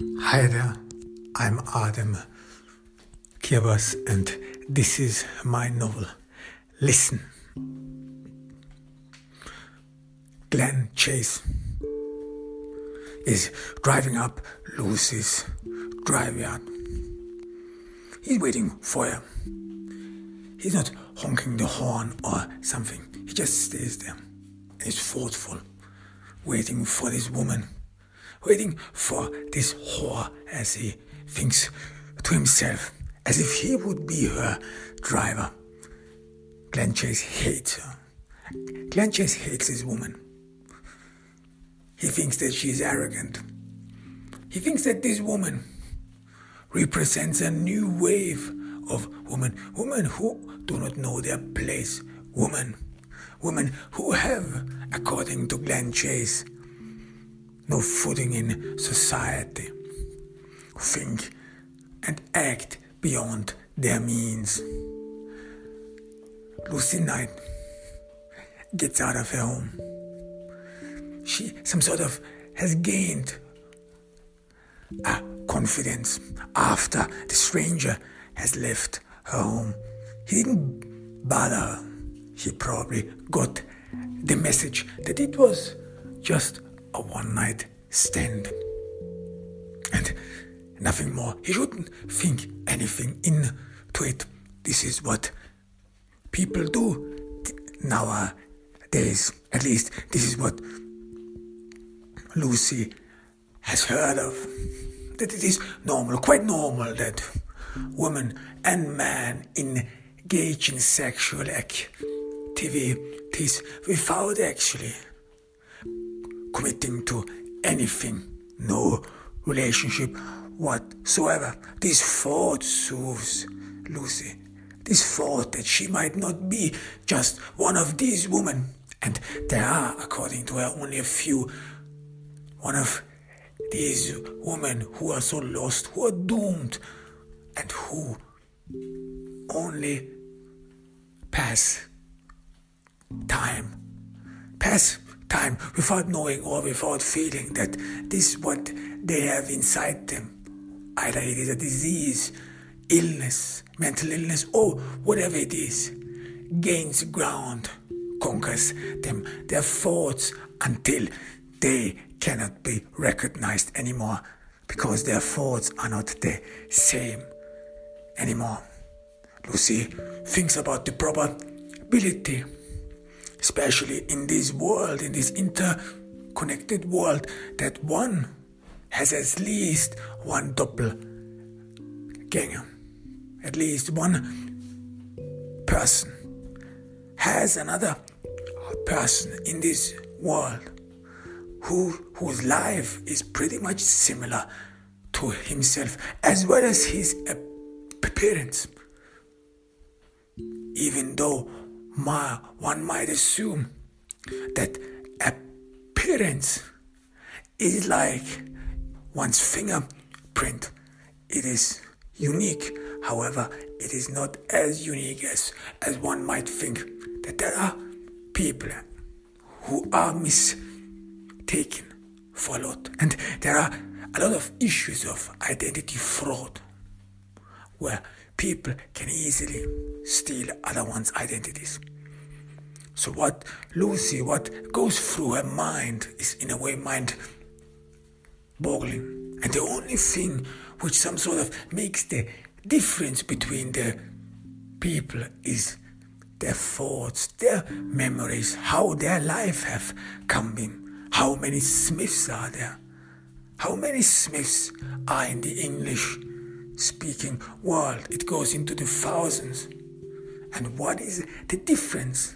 Hi there, I'm Adam Kirbas and this is my novel. Listen. Glen Chase is driving up Lucy's driveyard. He's waiting for her. He's not honking the horn or something. He just stays there. He's thoughtful, waiting for this woman, waiting for this whore, as he thinks to himself, as if he would be her driver. Glen Chase hates her. Glen Chase hates this woman. He thinks that she is arrogant. He thinks that this woman represents a new wave of women who do not know their place, women who have, according to Glen Chase, no footing in society, who think and act beyond their means. Lucy Knight gets out of her home. She has gained a confidence after the stranger has left her home. He didn't bother her. He probably got the message that it was just a one-night stand and nothing more. He shouldn't think anything into it. This is what people do nowadays. At least this is what Lucy has heard of. That it is normal, quite normal, that woman and man engage in sexual activities without actually committing to anything, no relationship whatsoever. This thought soothes Lucy. This thought that she might not be just one of these women, and there are, according to her, only a few, one of these women who are so lost, who are doomed, and who only pass time without knowing or without feeling that this is what they have inside them. Either it is a disease, illness, mental illness, or whatever it is, gains ground, conquers them, their thoughts, until they cannot be recognized anymore, because their thoughts are not the same anymore. Lucy thinks about the probability, especially in this world, in this interconnected world, that one has at least one doppelganger. At least one person has another person in this world whose life is pretty much similar to himself, as well as his appearance. Even though one might assume that appearance is like one's fingerprint. It is unique. However, it is not as unique as one might think. That there are people who are mistaken for a lot. And there are a lot of issues of identity fraud, where people can easily steal other one's identities. So what goes through her mind is in a way mind-boggling. And the only thing which some sort of makes the difference between the people is their thoughts, their memories, how their life have come in. How many Smiths are there? How many Smiths are in the English-speaking world? It goes into the thousands. And what is the difference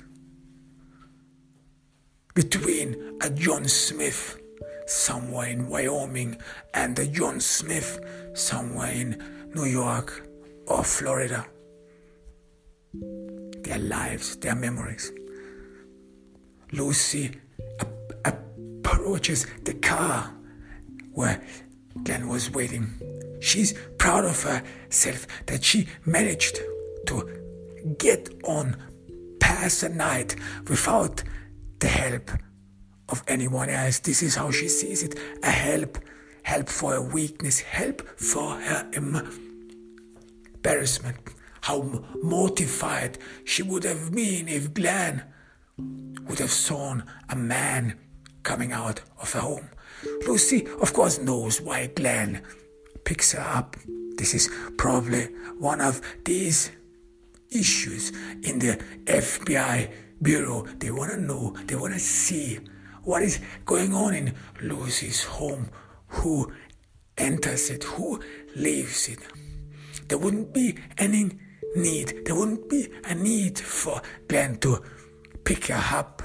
between a John Smith somewhere in Wyoming and a John Smith somewhere in New York or Florida? Their lives, their memories. Lucy approaches the car where Glen was waiting. She's proud of herself that she managed to get on past the night without the help of anyone else. This is how she sees it. A help help for her weakness, help for her embarrassment. How mortified she would have been if Glen would have seen a man coming out of her home. Lucy, of course, knows why Glen picks her up. This is probably one of these issues in the FBI bureau. They want to know, they want to see what is going on in Lucy's home, who enters it, who leaves it. There wouldn't be any need, there wouldn't be a need for Glen to pick her up.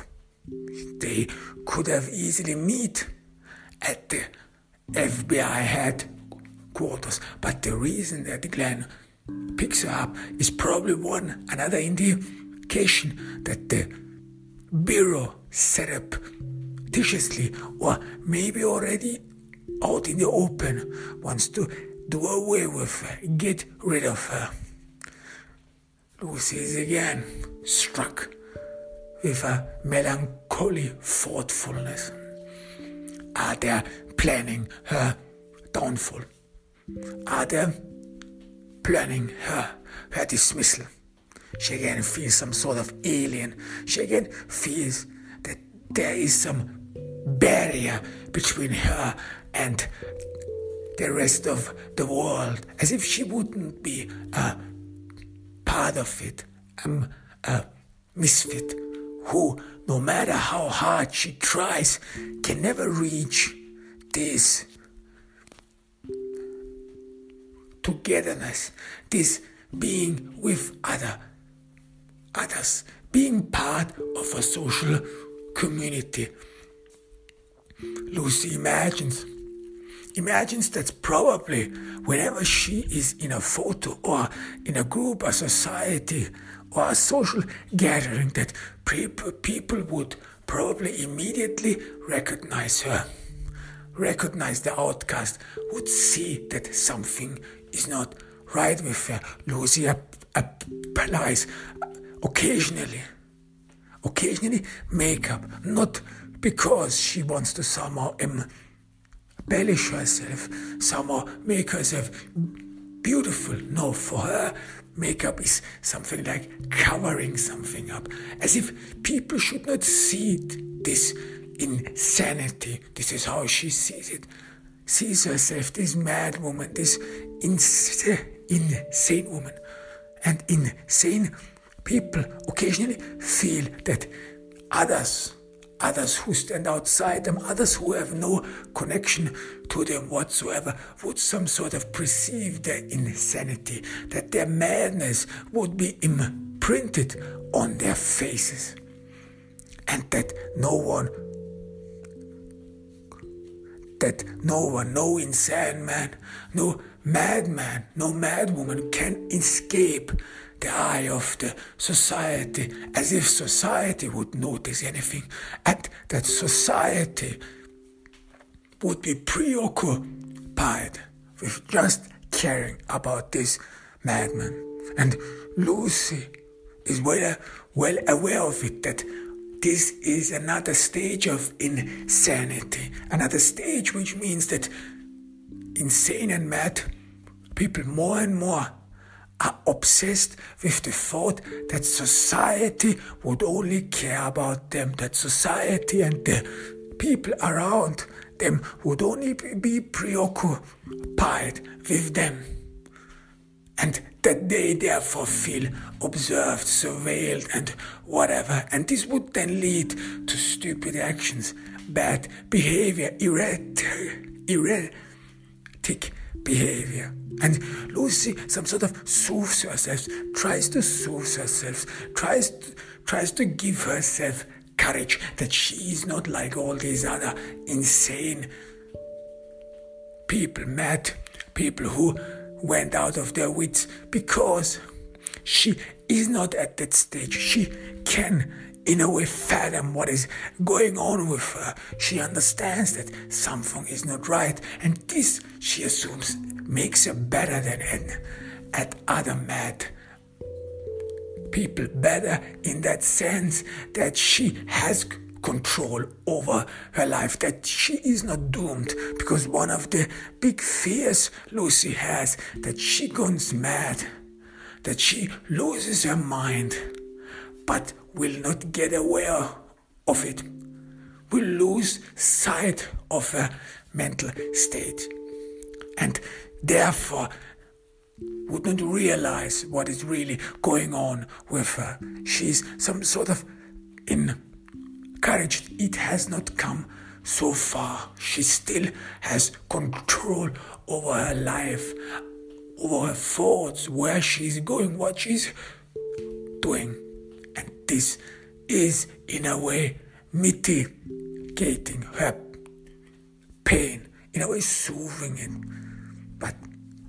They could have easily met at the FBI headquarters, but the reason that Glen picks her up is probably another indication that the bureau set up viciously, or maybe already out in the open, wants to do away with her, get rid of her. Lucy is again struck with a melancholy thoughtfulness. Are they planning her downfall? Are they planning her dismissal? She again feels some sort of alien. She again feels that there is some barrier between her and the rest of the world, as if she wouldn't be a part of it, a misfit who, no matter how hard she tries, can never reach this togetherness, this being with others, being part of a social community. Lucy imagines that probably whenever she is in a photo or in a group, a society, or a social gathering, that people would probably immediately recognize her, recognize the outcast, would see that something is not right with her. Lucy applies occasionally makeup, not because she wants to somehow embellish herself, somehow make herself beautiful. No, for her, makeup is something like covering something up, as if people should not see this insanity. This is how she sees it. Sees herself, this mad woman, this insane woman. And insane people occasionally feel that others who stand outside them, others who have no connection to them whatsoever, would some sort of perceive their insanity, that their madness would be imprinted on their faces, and that no insane man, no madman, no madwoman can escape the eye of the society, as if society would notice anything, and that society would be preoccupied with just caring about this madman. And Lucy is well aware of it, that this is another stage of insanity, another stage which means that insane and mad people more and more are obsessed with the thought that society would only care about them, that society and the people around them would only be preoccupied with them, and that they therefore feel observed, surveilled, and whatever. And this would then lead to stupid actions, bad behavior, erratic behavior. And Lucy some sort of soothes herself, tries to soothe herself, tries to give herself courage, that she is not like all these other insane people, mad people who went out of their wits, because she is not at that stage. She can, in a way, fathom what is going on with her. She understands that something is not right, and this, she assumes, makes her better than at other mad people, better in that sense that she has control over her life, that she is not doomed, because one of the big fears Lucy has, that she goes mad, that she loses her mind, but will not get aware of it, will lose sight of her mental state, and therefore would not realize what is really going on with her. She's some sort of encouraged. It has not come so far. She still has control over her life, over her thoughts, where she's going, what she's doing. And this is, in a way, mitigating her pain, in a way soothing it. But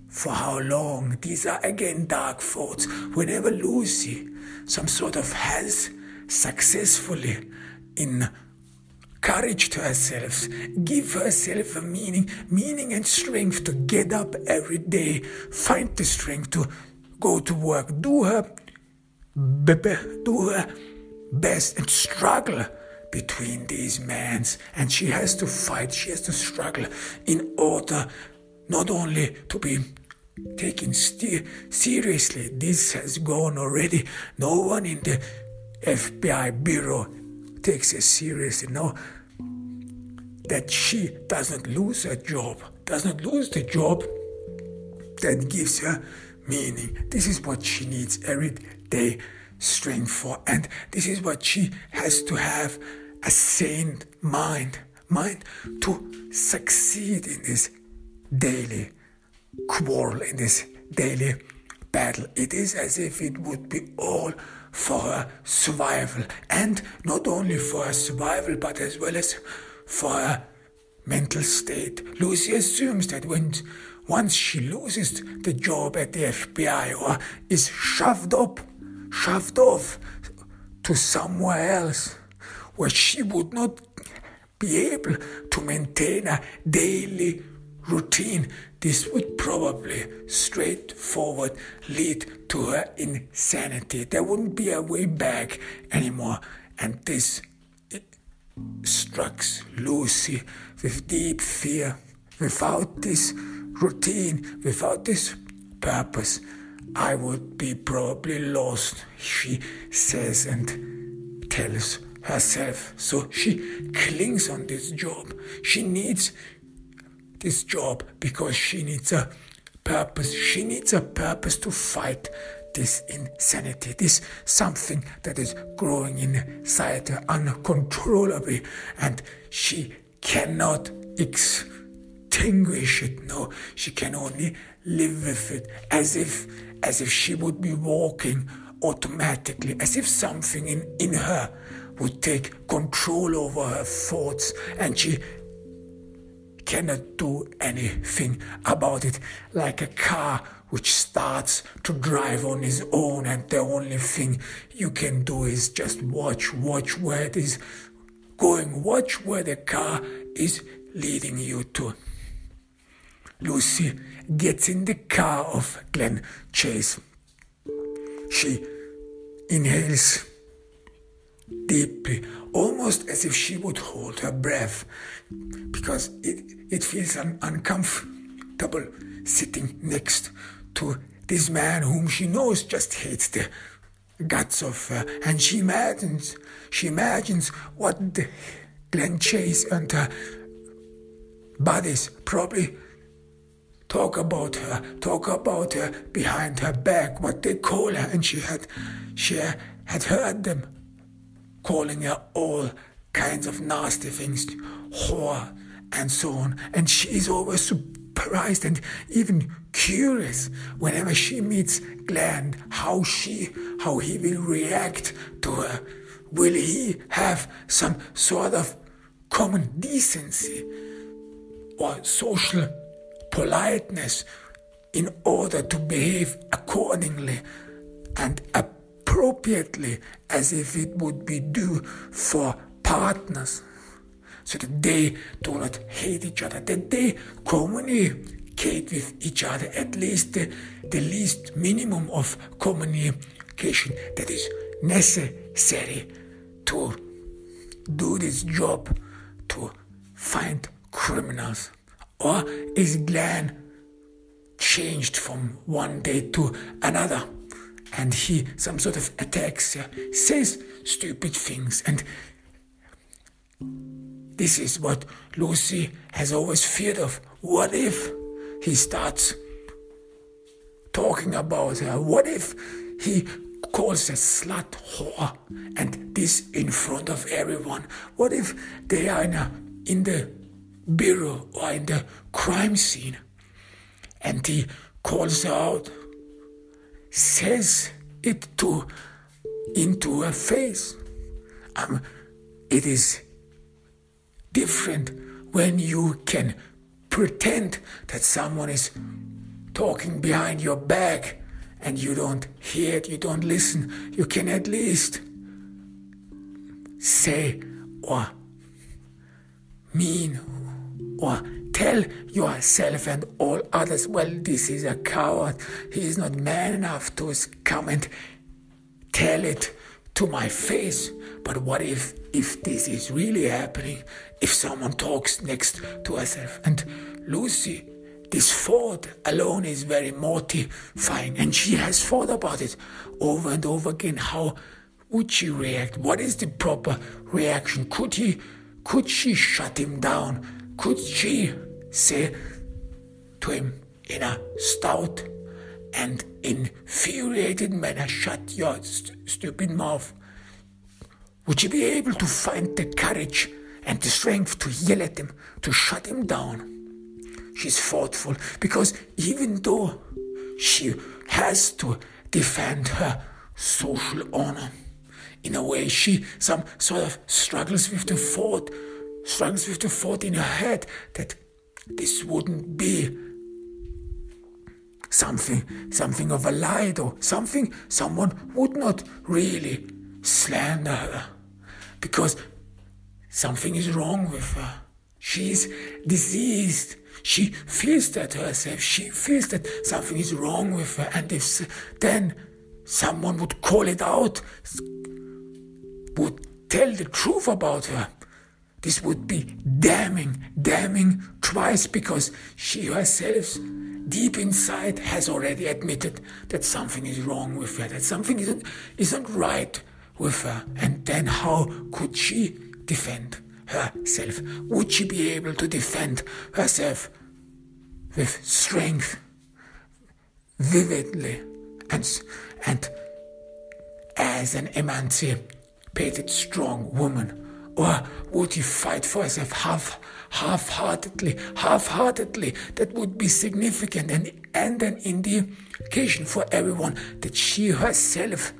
for how long? These are again dark thoughts. Whenever Lucy some sort of has successfully encouraged herself, give herself a meaning and strength to get up every day, find the strength to go to work, do her best and struggle between these men, and she has to fight, she has to struggle in order not only to be taken seriously. This has gone already. No one in the FBI bureau takes it seriously. No, that she does not lose her job, does not lose the job that gives her meaning. This is what she needs every day strength for, and this is what she has to have, a sane mind to succeed in this daily quarrel, in this daily battle. It is as if it would be all for her survival, and not only for her survival but as well as for her mental state. Lucy assumes that once she loses the job at the FBI or is shoved off to somewhere else where she would not be able to maintain a daily routine, this would probably straightforward lead to her insanity. There wouldn't be a way back anymore, and this struck Lucy with deep fear. Without this routine, without this purpose, I would be probably lost, she says and tells herself. So she clings on this job. She needs this job because she needs a purpose. She needs a purpose to fight this insanity, this something that is growing inside her uncontrollably, and she cannot extinguish it. No, she can only live with it, as if she would be walking automatically, as if something in her would take control over her thoughts, and she cannot do anything about it, like a car which starts to drive on its own, and the only thing you can do is just watch where it is going, watch where the car is leading you to. Lucy gets in the car of Glen Chase. She inhales deeply, almost as if she would hold her breath, because it feels uncomfortable sitting next to this man whom she knows just hates the guts of her, and she imagines what the Glen Chase and her buddies probably talk about her behind her back, what they call her, and she had heard them calling her all kinds of nasty things, whore and so on, and she is always surprised and even curious whenever she meets Glen, how he will react to her. Will he have some sort of common decency or social politeness in order to behave accordingly and appropriately, as if it would be due for partners, so that they do not hate each other, that they communicate with each other, at least the least minimum of communication that is necessary to do this job to find criminals? Or is Glen changed from one day to another? And he some sort of attacks her, says stupid things. And this is what Lucy has always feared of. What if he starts talking about her? What if he calls her slut, whore, and this in front of everyone? What if they are in the bureau or in the crime scene and he calls her out, says it into her face? It is different when you can pretend that someone is talking behind your back and you don't hear it, you don't listen. You can at least say or mean or tell yourself and all others, well, this is a coward. He is not man enough to come and tell it to my face. But what if this is really happening? If someone talks next to herself? And Lucy, this thought alone is very mortifying, and she has thought about it over and over again. How would she react? What is the proper reaction? Could she shut him down? Could she say to him in a stout and infuriated manner, shut your stupid mouth? Would she be able to find the courage and the strength to yell at him, to shut him down? She's thoughtful, because even though she has to defend her social honor, in a way she some sort of struggles with the thought in her head that this wouldn't be something of a lie, or someone would not really slander her, because something is wrong with her. She's diseased. She feels that herself. She feels that something is wrong with her. And if then someone would call it out, would tell the truth about her, this would be damning twice, because she herself, deep inside, has already admitted that something is wrong with her, that something isn't right with her. And then how could she defend herself? Would she be able to defend herself with strength, vividly, and as an emancipated, strong woman? Or would he fight for herself half-heartedly? That would be significant and an indication for everyone that she herself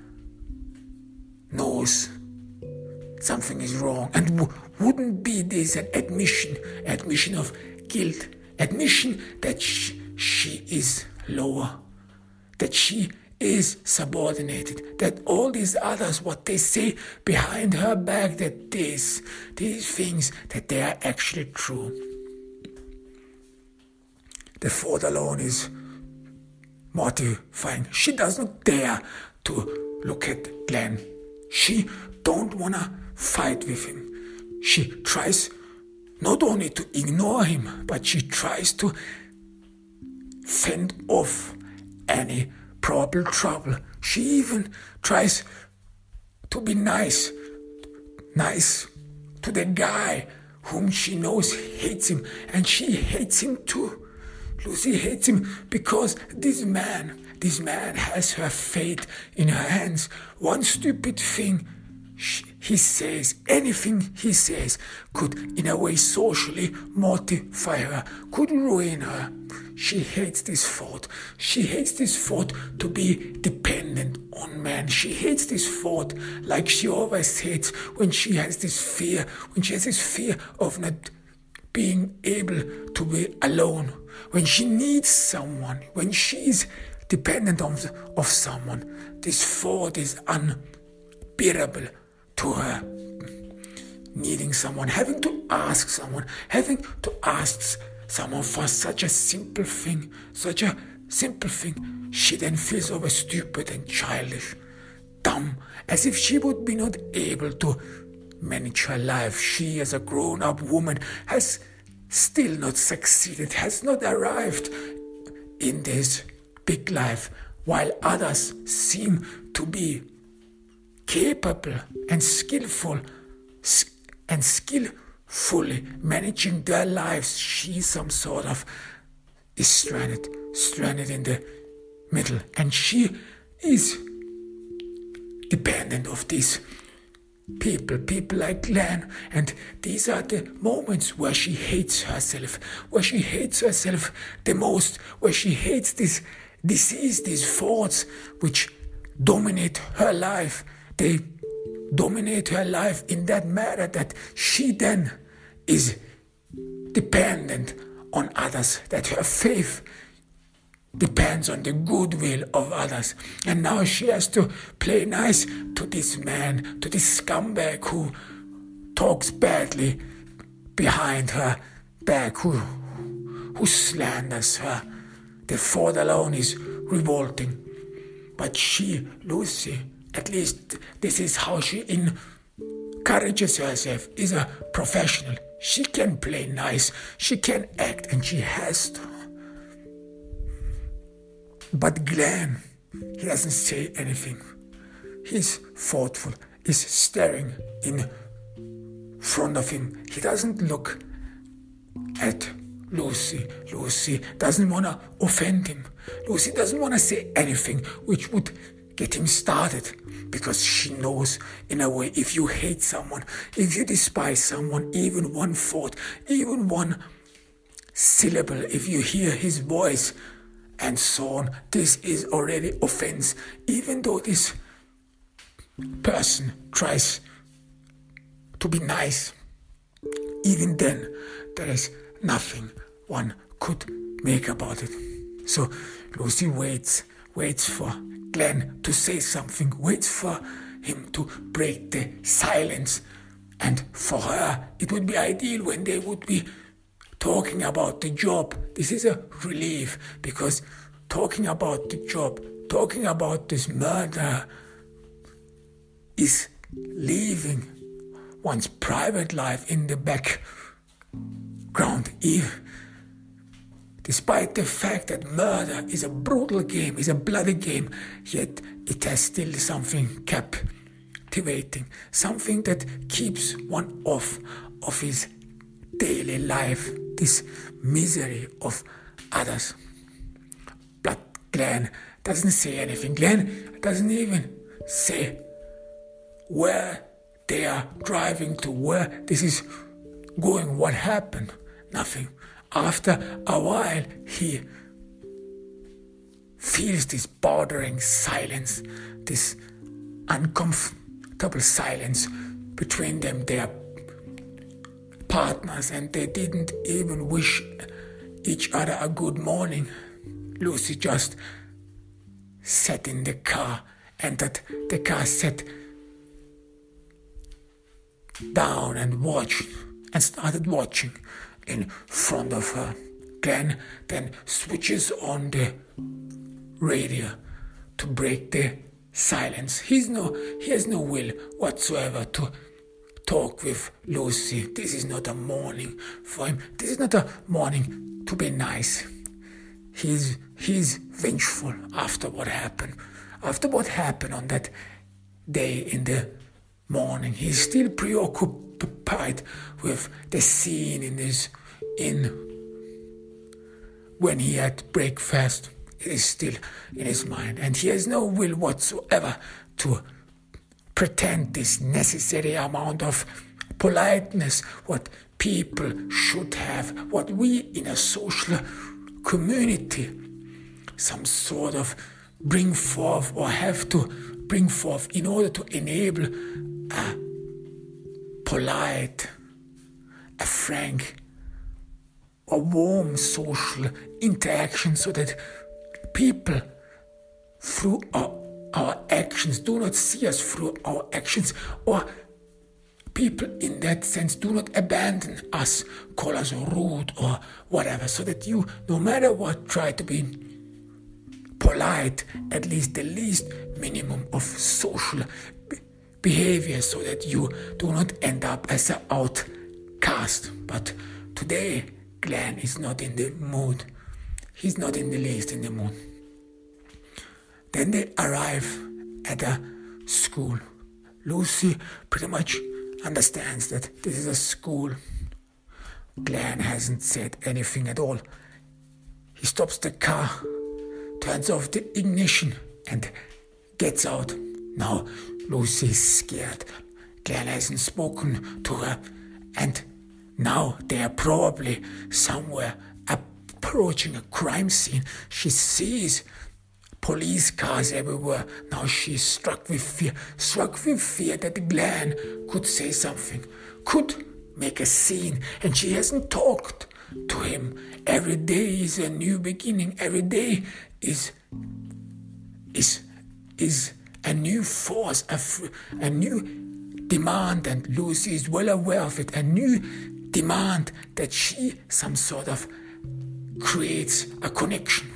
knows something is wrong. And wouldn't be this an admission of guilt, admission that she is lower, that she is subordinated, that all these others, what they say behind her back, that these things, that they are actually true. The thought alone is mortifying. She does not dare to look at Glen. She don't want to fight with him. She tries not only to ignore him, but she tries to fend off any probable trouble. She even tries to be nice to the guy whom she knows hates him, and she hates him too. Lucy hates him because this man has her fate in her hands. One stupid thing he says, anything he says, could in a way socially mortify her, could ruin her. She hates this thought. She hates this thought to be dependent on man. She hates this thought like she always hates when she has this fear, of not being able to be alone, when she needs someone, when she's dependent of someone. This thought is unbearable to her. Needing someone, having to ask someone for such a simple thing, she then feels always stupid and childish, dumb, as if she would be not able to manage her life. She, as a grown-up woman, has still not succeeded, has not arrived in this big life, while others seem to be capable and skillfully managing their lives. She some sort of is stranded in the middle, and she is dependent of these people like Glen, and these are the moments where she hates herself the most, where she hates this disease, these thoughts which dominate her life. They dominate her life in that matter that she then is dependent on others, that her faith depends on the goodwill of others. And now she has to play nice to this man, to this scumbag who talks badly behind her back, who slanders her. The thought alone is revolting. But she, Lucy, at least this is how she encourages herself, is a professional. She can play nice, she can act, and she has to. But Glen, he doesn't say anything. He's thoughtful, he's staring in front of him. He doesn't look at Lucy. Lucy doesn't want to offend him. Lucy doesn't want to say anything which would get him started, because she knows, in a way, if you hate someone, if you despise someone, even one thought, even one syllable, if you hear his voice and so on, this is already offense. Even though this person tries to be nice, even then there is nothing one could make about it. So Lucy waits for Glen to say something, waits for him to break the silence. And for her, it would be ideal when they would be talking about the job. This is a relief, because talking about the job, talking about this murder, is leaving one's private life in the background. Despite the fact that murder is a brutal game, is a bloody game, yet it has still something captivating, something that keeps one off of his daily life, this misery of others. But Glen doesn't say anything. Glen doesn't even say where they are driving to, where this is going, what happened. Nothing. After a while, he feels this bordering silence, this uncomfortable silence between them. They are partners, and they didn't even wish each other a good morning. Lucy just sat in the car, entered the car, sat down and started watching in front of her. Glen then switches on the radio to break the silence. He has no will whatsoever to talk with Lucy. This is not a morning for him. This is not a morning to be nice. He's vengeful after what happened. After what happened on that day in the morning, he's still preoccupied with the scene in his inn when he had breakfast. It is still in his mind, and he has no will whatsoever to pretend this necessary amount of politeness, what people should have, what we in a social community some sort of bring forth or have to bring forth in order to enable a polite, a frank, a warm social interaction, so that people through our actions do not see us through our actions, or people in that sense do not abandon us, call us rude or whatever, so that you, no matter what, try to be polite, at least the least minimum of social behavior so that you do not end up as an outcast. But today, Glen is not in the mood. He's not in the least in the mood. Then they arrive at a school. Lucy pretty much understands that this is a school. Glen hasn't said anything at all. He stops the car, turns off the ignition, and gets out. Now Lucy is scared. Glen hasn't spoken to her, and now they are probably somewhere approaching a crime scene. She sees police cars everywhere. Now she's struck with fear that Glen could say something, could make a scene, and she hasn't talked to him. Every day is a new beginning. Every day is a new force, a new demand, and Lucy is well aware of it. A new demand that she some sort of creates a connection.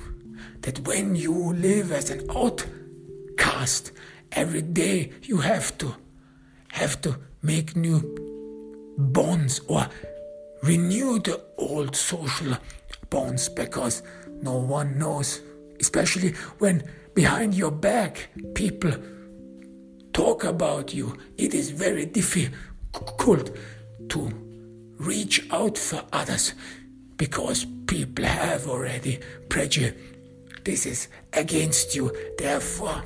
That when you live as an outcast, every day you have to make new bonds or renew the old social bonds, because no one knows, especially when behind your back people talk about you. It is very difficult to reach out for others because people have already prejudices against you. Therefore,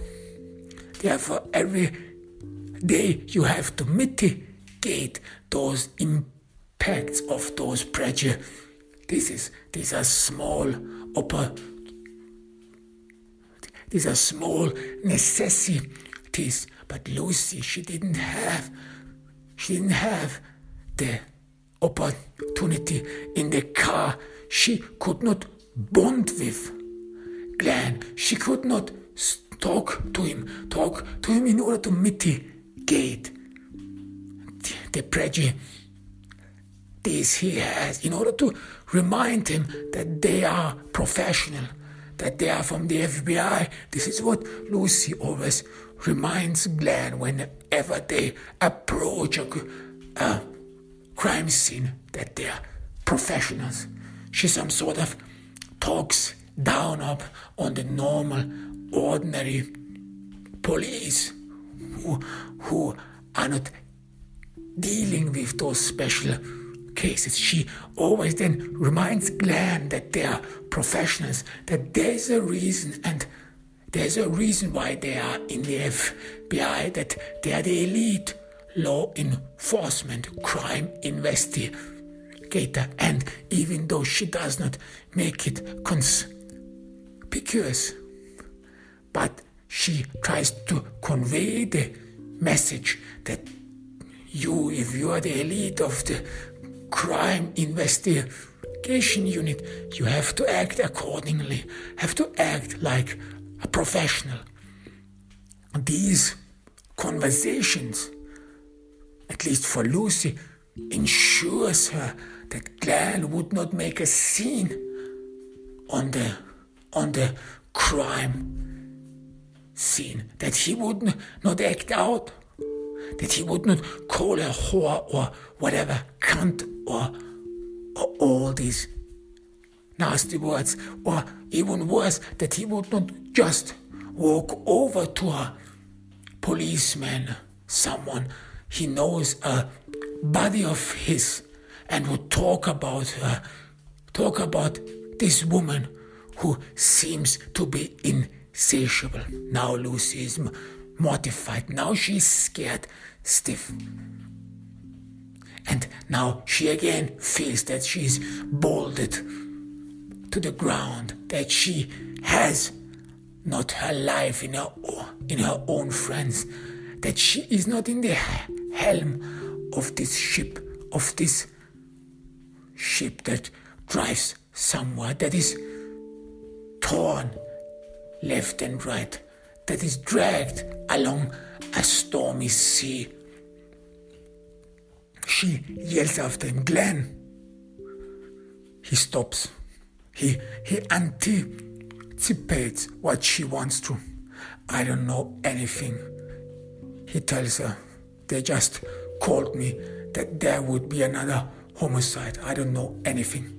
every day you have to mitigate those impacts of those prejudices. These are small necessities. But Lucy, she didn't have the opportunity in the car. She could not bond with Glen. She could not talk to him in order to mitigate the prejudice he has, in order to remind him that they are professional, that they are from the FBI. This is what Lucy always reminds Glen whenever they approach a crime scene, that they are professionals. She some sort of talks down up on the normal, ordinary police who are not dealing with those special cases. She always then reminds Glen that they are professionals, that there's a reason, and there's a reason why they are in the FBI, that they are the elite law enforcement crime investigator. And even though she does not make it conspicuous, but she tries to convey the message that if you are the elite of the crime investigation unit, you have to act accordingly, have to act like a professional. These conversations, at least for Lucy, ensures her that Glen would not make a scene on the crime scene, that he would not act out, that he would not call her whore or whatever, cunt or all these nasty words, or even worse, that he would not just walk over to a policeman, someone he knows, a buddy of his, and would talk about this woman who seems to be insatiable. Now Lucy is mortified. Now she's scared stiff. And now she again feels that she's bolted to the ground, that she has not her life in her own hands, that she is not in the helm of this ship that drives somewhere, that is torn left and right, that is dragged along a stormy sea. She yells after him, Glen. He stops. He anticipates what she wants to. I don't know anything, he tells her. They just called me that there would be another homicide. I don't know anything.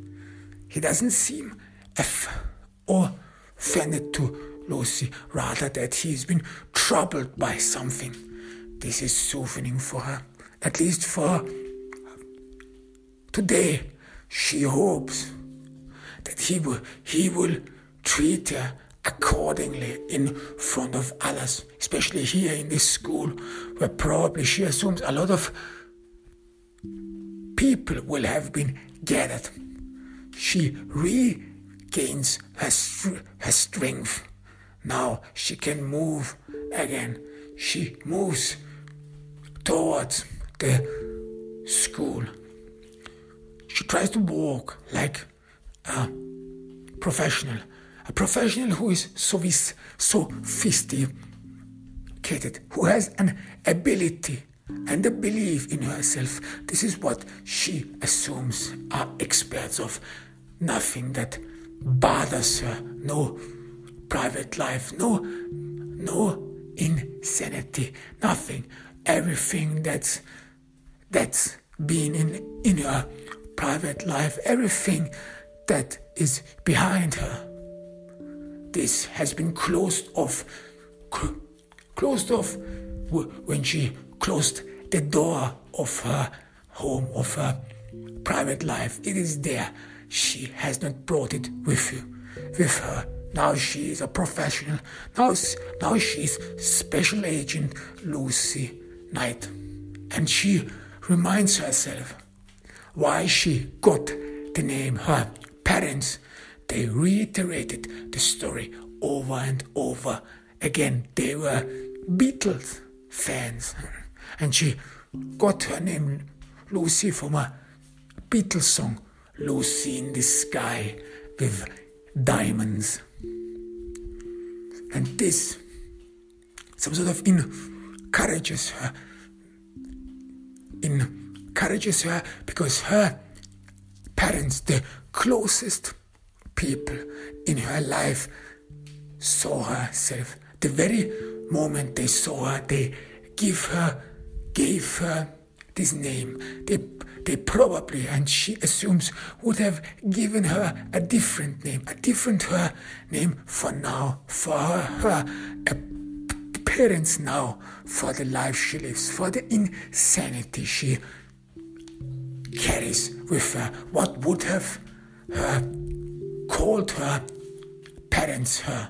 He doesn't seem offended to Lucy, rather that he's been troubled by something. This is soothing for her, at least for today. She hopes that he will treat her accordingly in front of others, especially here in this school, where probably she assumes a lot of people will have been gathered. She regains her strength. Now she can move again. She moves towards the school. She tries to walk like a professional who is sophisticated, who has an ability and a belief in herself. This is what she assumes are experts of. Nothing that bothers her, no private life, no insanity, nothing. Everything that's been in her private life, everything that is behind her, this has been closed off when she closed the door of her home, of her private life. It is there. She has not brought it with her. Now she is a professional. Now she is Special Agent Lucy Knight. And she reminds herself why she got the name. Her parents, they reiterated the story over and over again. They were Beatles fans. And she got her name Lucy from a Beatles song, Lucy in the Sky with Diamonds. And this some sort of encourages her because her parents, the closest people in her life, saw herself. The very moment they saw her, they gave her this name. They probably, and she assumes, would have given her a different name for now, for her parents now, for the life she lives, for the insanity she carries with her. What would have called her parents her?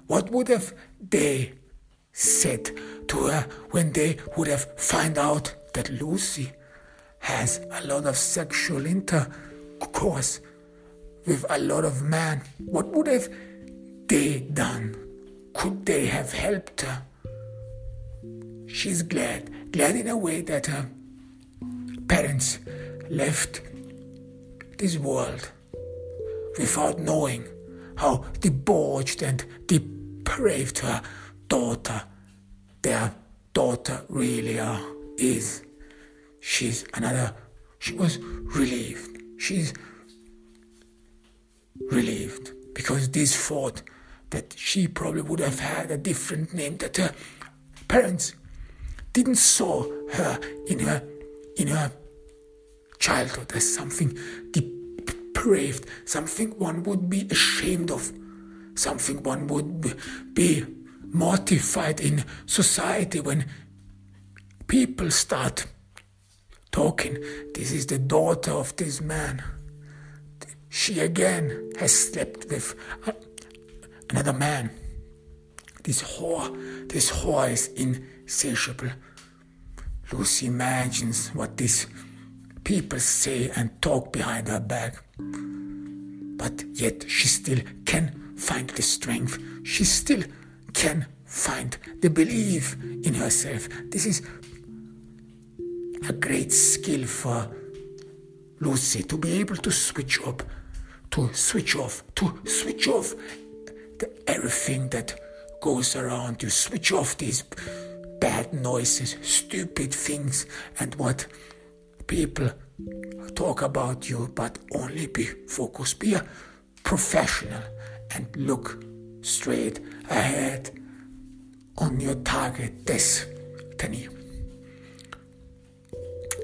What would have they said to her when they would have found out that Lucy has a lot of sexual intercourse with a lot of men? What would have they done? Could they have helped her? She's glad in a way that her parents left this world without knowing how debauched and depraved her daughter, their daughter, really is. She was relieved. She's relieved because this thought that she probably would have had a different name, that her parents didn't saw her in her childhood as something depraved, something one would be ashamed of, something one would be mortified in society when people start talking. This is the daughter of this man. She again has slept with another man. This whore is insatiable. Lucy imagines what these people say and talk behind her back. But yet she still can find the strength. She still can find the belief in herself. This is a great skill for Lucy, to be able to switch off everything that goes around you, switch off these bad noises, stupid things, and what people talk about you, but only be focused, be a professional, and look straight ahead on your target destiny.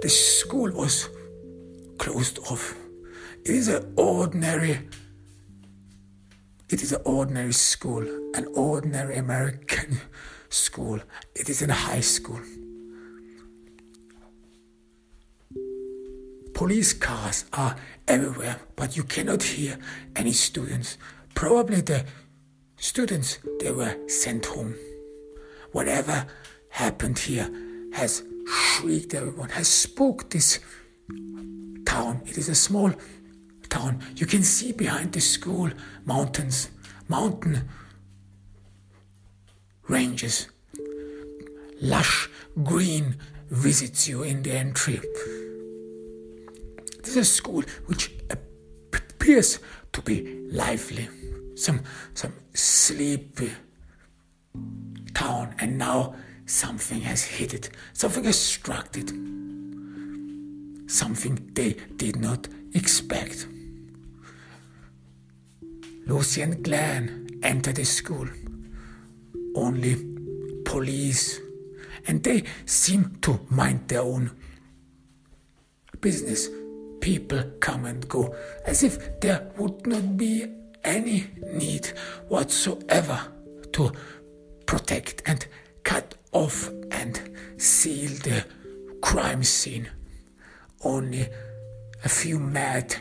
The school was closed off. It is an ordinary school, an ordinary American school. It is a high school. Police cars are everywhere, but you cannot hear any students. Probably the students, they were sent home. Whatever happened here has shrieked everyone, has spooked this town. It is a small town. You can see behind the school mountain ranges. Lush green visits you in the entry. This is a school which appears to be lively, some sleepy town, and now something has hit it, something has struck it, something they did not expect. Lucy and Glen entered the school. Only police, and they seem to mind their own business. People come and go, as if there would not be any need whatsoever to protect and cut off and seal the crime scene. Only a few mad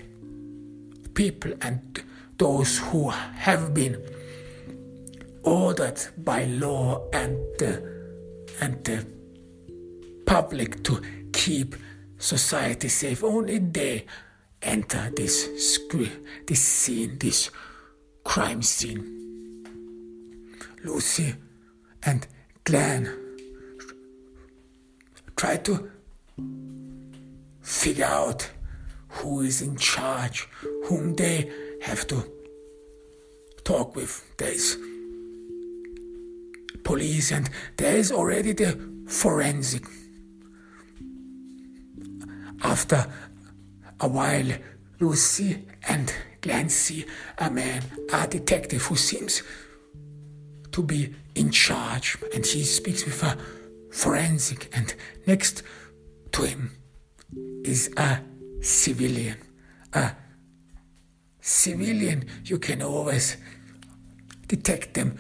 people and those who have been ordered by law and the public to keep society safe, only they enter this scene, this crime scene. Lucy and Glen try to figure out who is in charge, whom they have to talk with. There is police and there is already the forensic. After a while, Lucy and Glen see a detective who seems to be in charge, and he speaks with a forensic, and next to him is a civilian. A civilian, you can always detect them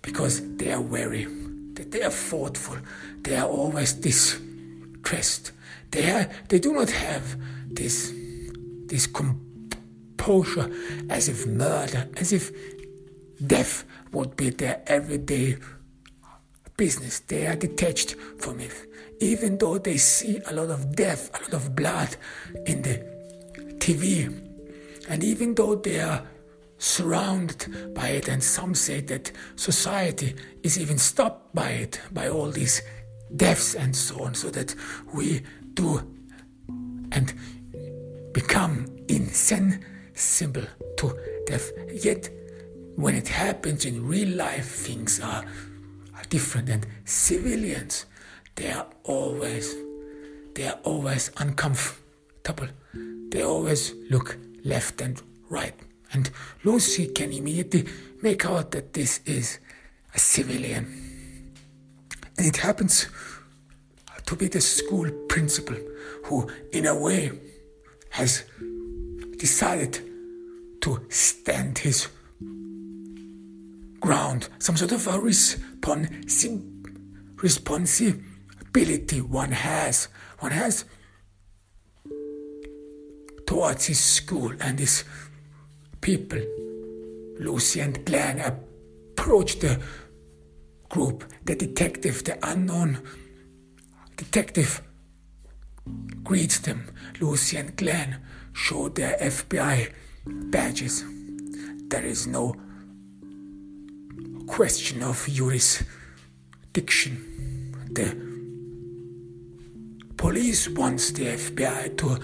because they are wary, they are thoughtful, they are always distressed. They do not have this composure, as if murder, as if death would be their everyday business. They are detached from it. Even though they see a lot of death, a lot of blood in the TV, and even though they are surrounded by it, and some say that society is even stopped by it, by all these deaths and so on, so that we do and become insensible to death. Yet when it happens in real life, things are different, and civilians, they are always uncomfortable. They always look left and right, and Lucy can immediately make out that this is a civilian, and it happens to be the school principal, who in a way has decided to stand his ground, some sort of a responsibility one has towards his school and his people. Lucy and Glen approach the group. The detective, the unknown detective, greets them. Lucy and Glen show their FBI badges. There is no question of jurisdiction. The police wants the FBI to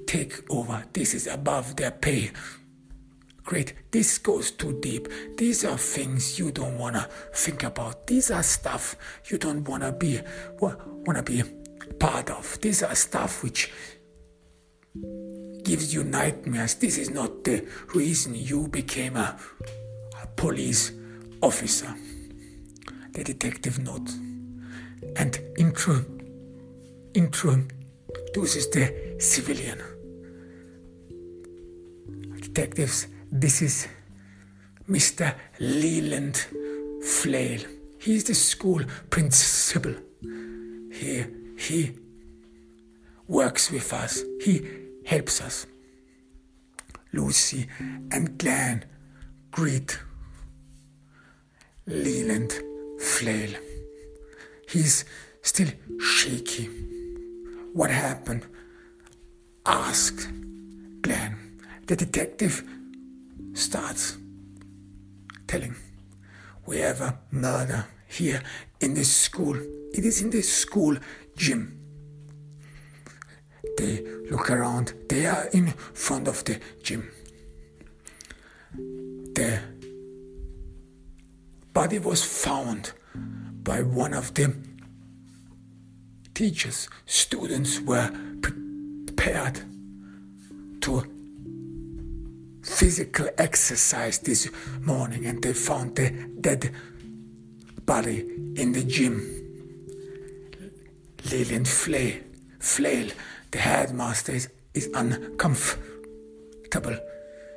take over. This is above their pay. Great, this goes too deep. These are things you don't want to think about. These are stuff you don't want to be part of. These are stuff which gives you nightmares. This is not the reason you became a police officer. The detective nods and This is the civilian. Detectives, this is Mr. Leland Flail. He's the school principal. He works with us. He helps us. Lucy and Glenn greet Leland Flail. He's still shaky. What happened? Asked Glenn. The detective starts telling, we have a murder here in the school. It is in the school gym. They look around. They are in front of the gym. The body was found by one of the teachers. Students were prepared to physical exercise this morning, and they found the dead body in the gym. Leland Flail, the headmaster, is uncomfortable.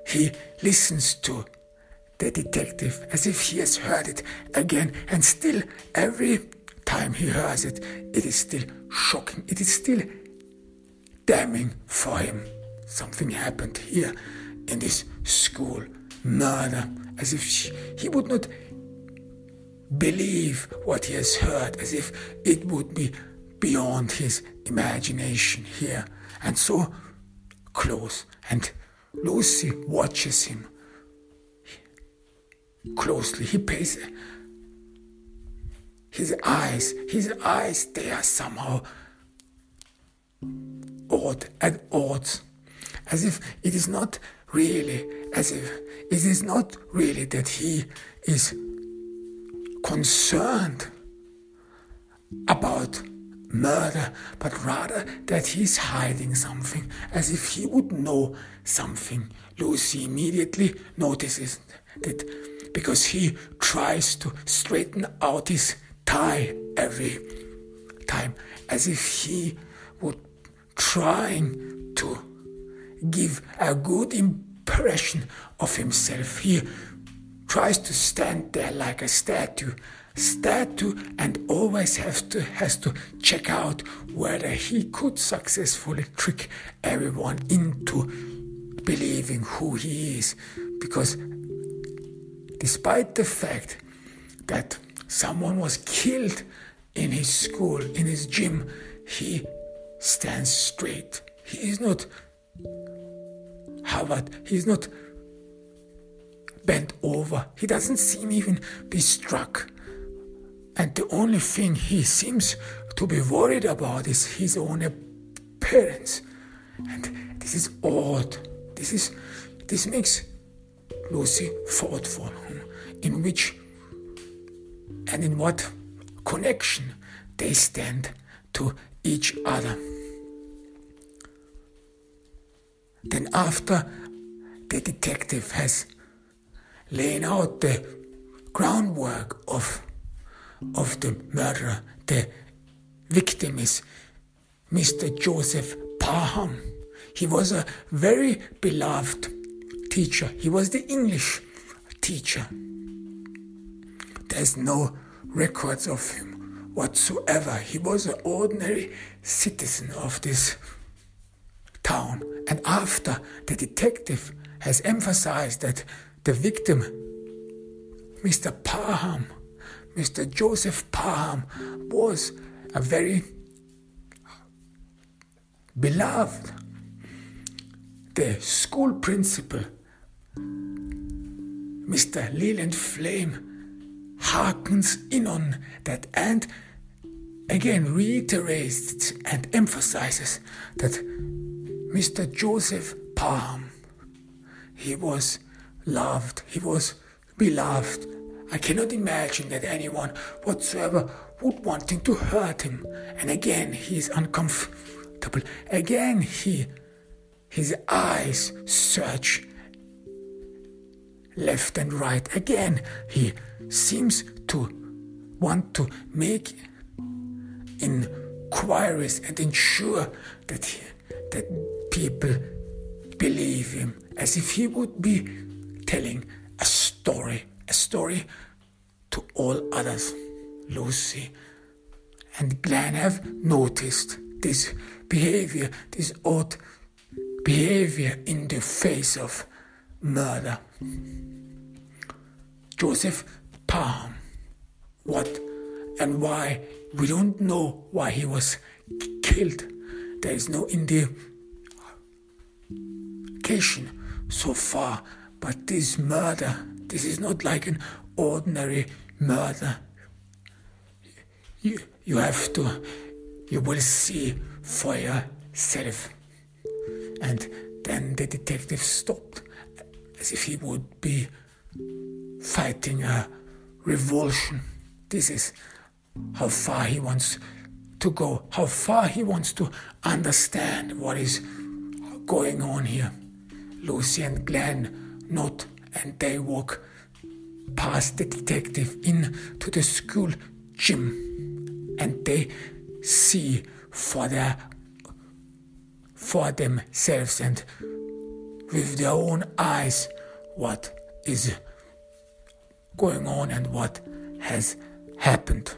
He listens to the detective as if he has heard it again, and still every time he hears it, it is still shocking. It is still damning for him. Something happened here in this school. Murder, as if he would not believe what he has heard, as if it would be beyond his imagination here, and so close. And Lucy watches him closely. He pays his eyes, they are somehow at odds, as if it is not really that he is concerned about murder, but rather that he's hiding something, as if he would know something. Lucy immediately notices that, because he tries to straighten out his tie every time, as if he would trying to give a good impression of himself. He tries to stand there like a statue, and always has to check out whether he could successfully trick everyone into believing who he is. Because despite the fact that someone was killed in his school, in his gym, he stands straight. He is not he's not bent over. He doesn't seem even be struck. And the only thing he seems to be worried about is his own appearance. And this is odd. This makes Lucy thoughtful. In which and in what connection they stand to each other. Then after the detective has laid out the groundwork of the murderer, the victim is Mr. Joseph Parham. He was a very beloved teacher. He was the English teacher. There's no records of him whatsoever. He was an ordinary citizen of this town. And after the detective has emphasized that the victim, Mr. Joseph Parham, was a very beloved, the school principal, Mr. Leland Flame, harkens in on that and again reiterates and emphasizes that Mr. Joseph Parham, he was loved, he was beloved. I cannot imagine that anyone whatsoever would want him to hurt him. And again, he is uncomfortable. Again, his eyes search left and right. Again, he seems to want to make inquiries and ensure that people believe him, as if he would be telling a story to all others. Lucy and Glen have noticed this behavior, this odd behavior in the face of murder. Joseph Palm, what and why, we don't know why he was killed. There is no indication so far, but this murder, this is not like an ordinary murder. You will see for yourself. And then the detective stopped, as if he would be fighting a revulsion. This is how far he wants to go, how far he wants to understand what is going on here. Lucy and Glen nod, and they walk past the detective into the school gym, and they see for themselves and with their own eyes what is going on and what has happened.